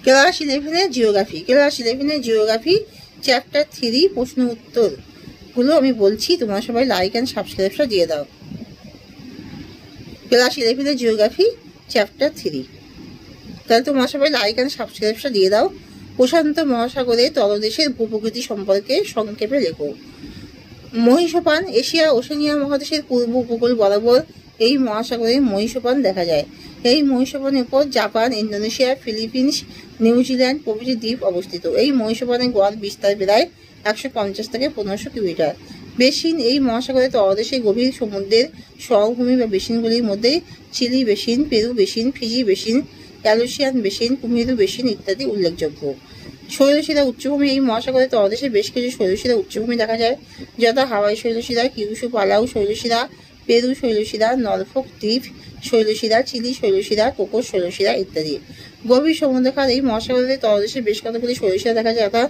Class 11 geography. Class 11 geography chapter 3 প্রশ্ন উত্তরগুলো আমি বলছি, তোমরা সবাই লাইক অ্যান্ড সাবস্ক্রাইবটা দিয়ে দাও। ক্লাস 11 জিওগ্রাফি চ্যাপ্টার 3, তাহলে তোমরা সবাই লাইক অ্যান্ড সাবস্ক্রাইবটা দিয়ে দাও। প্রশান্ত মহাসাগরে তলদেশের ভূপ্রকৃতি সম্পর্কে সংক্ষেপে লেখো। মহীসোপান এশিয়া ওশেনিয়া মহাদেশের পূর্ব উপকূল বরাবর এই মহাসাগরে মহীসোপান দেখা যায়। এই মহীসোপানের উপর জাপান, ইন্দোনেশিয়া, ফিলিপিন্স, নিউজিল্যান্ড প্রভৃতি দ্বীপ অবস্থিত। এই মহীসোপানের গড় বিস্তার প্রায় 150 থেকে 1500 কিলোমিটার। বেসিন এই মহাসাগরের তলদেশে গভীর সমুদ্রের সমভূমি বা বেসিনগুলির মধ্যে Chile basin, Peru basin, Fiji basin, Aleutian basin, কুমেরু বেসিন ইত্যাদি উল্লেখযোগ্য। শৈলশিরা উচ্চভূমি এই মহাসাগরের তলদেশে বেশ কিছু শৈলশিরা উচ্চভূমি দেখা যায়, যথা হাওয়াই শৈলশিরা, কিউশু পালাউ শৈলশিরা, পেরু শৈলশিরা, নরফোক দ্বীপ শৈলশিরা, চিলি শৈলশিরা, কোকোস শৈলশিরা ইত্যাদি। গভীর সমুদ্রখাত এই মহাসাগরের তলদেশে বেশ কতগুলি শৈলশিরা দেখা যায়, যথা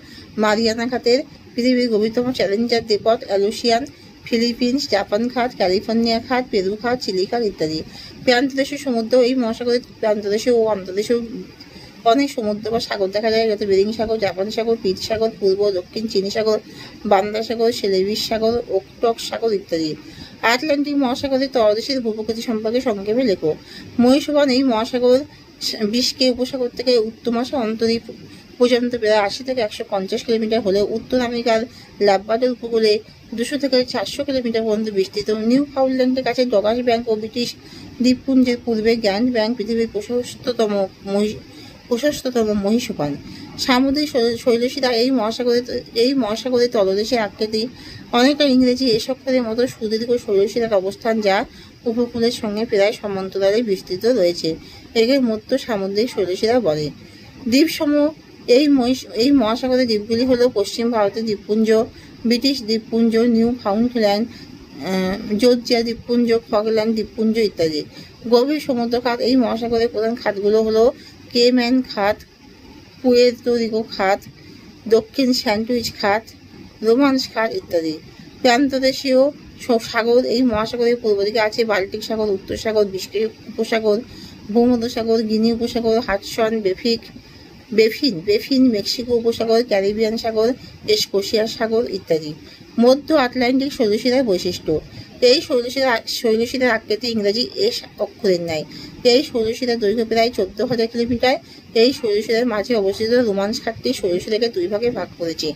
মারিয়ানা খাতের পৃথিবীর গভীরতম চ্যালেঞ্জার দ্বীপট, অ্যালুসিয়ান, ফিলিপিন্স, জাপান খাত, ক্যালিফোর্নিয়া খাত, পেরু খাত, চিলি খাত ইত্যাদি। প্রান্তদেশীয় সমুদ্র এই মহাসাগরের প্রান্তদেশীয় ও অন্তর্দেশীয় অনেক সমুদ্র বা সাগর দেখা যায়, যত বেরিং সাগর, জাপান সাগর, পিট সাগর, পূর্ব দক্ষিণ চীনী সাগর, বান্দা সাগর, সেলেবিস সাগর, ওকটক সাগর ইত্যাদি। আটলান্টিক মহাসাগরের তলদেশের ভূপ্রকৃতি সম্পর্কে সংক্ষেপে লেখো। মহীসোপান এই মহাসাগর 20 উপসাগর থেকে উত্তমাশা অন্তরীপ পর্যন্ত প্রায় 80 থেকে 150 কিলোমিটার হলেও উত্তর আমেরিকার লাব্রাডোর উপকূলে 200 থেকে 400 কিলোমিটার পর্যন্ত বিস্তৃত। নিউ ফাউন্ডল্যান্ডের কাছে ডগাস ব্যাংক ও ব্রিটিশ দ্বীপপুঞ্জের পূর্বে গ্র্যান্ড ব্যাংক পৃথিবীর প্রশস্ততম মহীসোপান। সামুদ্রিক শৈলশিরা এই মহাসাগরের তলদেশের আকৃতি অনেকটা ইংরেজি এসক্ষরের মতো সুদীর্ঘ শৈলশিরার অবস্থান, যা উপকূলের সঙ্গে প্রায় সমান্তরালে বিস্তৃত রয়েছে। একে মধ্য সামুদ্রিক শৈলশিরা বলে। দ্বীপসমূহ এই মহাসাগরের দ্বীপগুলি হল পশ্চিম ভারতের দ্বীপপুঞ্জ, ব্রিটিশ দ্বীপপুঞ্জ, নিউ ফাউন্ডল্যান্ড, জর্জিয়া দ্বীপপুঞ্জ, ফকল্যান্ড দ্বীপপুঞ্জ ইত্যাদি। গভীর সমুদ্রখাত এই মহাসাগরের প্রধান খাতগুলো হলো কেম্যান খাত, পুয়ের্তো রিকো খাত, দক্ষিণ স্যান্ডউইচ খাত, রোমান্স খাত ইত্যাদি। প্রান্তদেশীয় সাগর এই মহাসাগরের পূর্ব দিকে আছে বাল্টিক সাগর, উত্তর সাগর, বিস্কিট উপসাগর, ভূমধ্যসাগর, গিনি উপসাগর, হাডসন, বেফিন, মেক্সিকো উপসাগর, ক্যারিবিয়ান সাগর, স্কোশিয়া সাগর ইত্যাদি। মধ্য আটলান্টিক শৈলশিরার বৈশিষ্ট্য। এই শৈলশিরার আকৃতি ইংরেজি এস অক্ষরের ন্যায়। এই শৈলশিরার দৈর্ঘ্য প্রায় 14,000 কিলোমিটার। এই শৈলশিরার মাঝে অবস্থিত রোমান্স খাতটি শৈলশিরাকে 2 ভাগে ভাগ করেছে।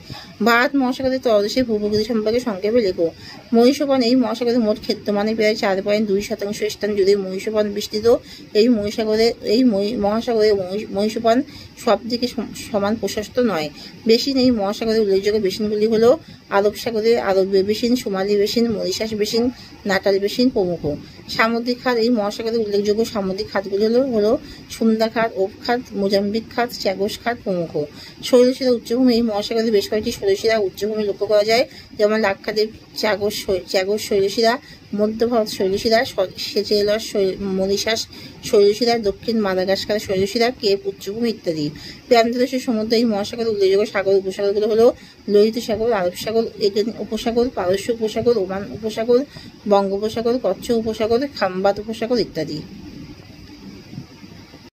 ভারত মহাসাগরের তলদেশের ভূপ্রকৃতি সম্পর্কে সংক্ষেপে লেখো। মহীসোপান এই মহাসাগরের মোট ক্ষেত্রমানে প্রায় 4.2% স্থান জুড়ে মহীসোপান বিস্তৃত। এই মহাসাগরে মহীসোপান সব দিকে সমান প্রশস্ত নয়। বেসিন এই মহাসাগরের উল্লেখযোগ্য বেসিনগুলি হল আরব সাগরের আরব basin, Somali basin, Mauritius basin, Natal basin প্রমুখ। সামুদ্রিক খাত এই মহাসাগরের উল্লেখযোগ্য সামুদ্রিক খাতগুলি হলো সুন্দা খাত, ওপ খাত, মোজাম্বিক খাত, চ্যাগোস খাত প্রমুখ। শৈলশিরা উচ্চভূমি এই মহাসাগরের বেশ কয়েকটি শৈলশিরা উচ্চভূমি লক্ষ্য করা যায়, যেমন লাক্ষাদ্বীপ চ্যাগোস শৈলশিরা, মধ্য ভারত শৈলশিরা, সেচেলস মরিশাস শৈলশিরা, দক্ষিণ মাদাগাস্কার শৈলশিরা, কেপ উচ্চভূমি ইত্যাদি। প্রান্তদেশের সমুদ্র এই মহাসাগরের উল্লেখযোগ্য সাগর উপসাগরগুলো হলো লোহিত সাগর, আরব সাগর, এডেন উপসাগর, পারস্য উপসাগর, ওমান উপসাগর, বঙ্গোপসাগর, কচ্ছ উপসাগর, খাম্বাত উপসাগর ইত্যাদি।